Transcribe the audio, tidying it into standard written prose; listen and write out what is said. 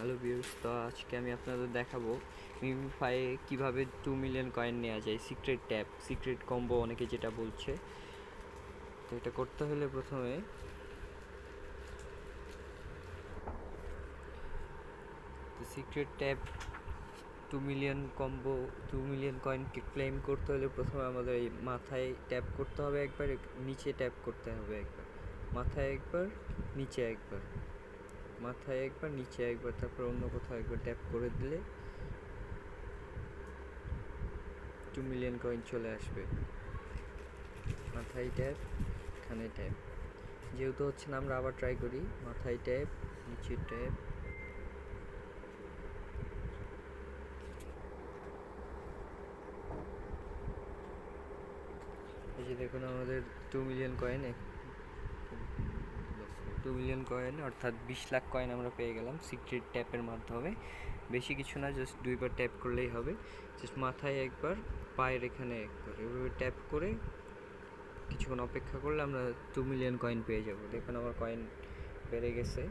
Hello viewers, তো আজকে আমি আপনাদের দেখাবো মিমিফাই কিভাবে 2 মিলিয়ন কয়েন নেওয়া যায়। সিক্রেট ট্যাপ, সিক্রেট কম্বো অনেকে যেটা বলছে। তো এটা করতে হলে প্রথমে secret tap 2 million combo 2 million coin claim করতে হলে প্রথমে আমাদের এই মাথায় ট্যাপ করতে হবে একবার, নিচে ট্যাপ করতে হবে একবার, মাথায় একবার, নিচে একবার, মাথায় একবার, নিচে একবার, তারপর অন্য কোথাও একবার ট্যাপ করে দিলে 2 মিলিয়ন কয়েন চলে আসবে। মাথায় ট্যাপ, এখানে ট্যাপ, যেহেতু হচ্ছে না আমরা আবার ট্রাই করি। মাথায় ট্যাপ, নিচে ট্যাপ, এই যে দেখুন আমাদের 2 মিলিয়ন কয়েন, 2 মিলিয়ন কয়েন অর্থাৎ 20 লাখ কয়েন আমরা পেয়ে গেলাম সিক্রেট ট্যাপের মাধ্যমে। বেশি কিছু না, জাস্ট দুইবার ট্যাপ করলেই হবে। জাস্ট মাথায় একবার, পায়ের এখানে একবার, এভাবে ট্যাপ করে কিছুক্ষণ অপেক্ষা করলে আমরা 2 মিলিয়ন কয়েন পেয়ে যাব। দেখুন আমার কয়েন বেড়ে গেছে।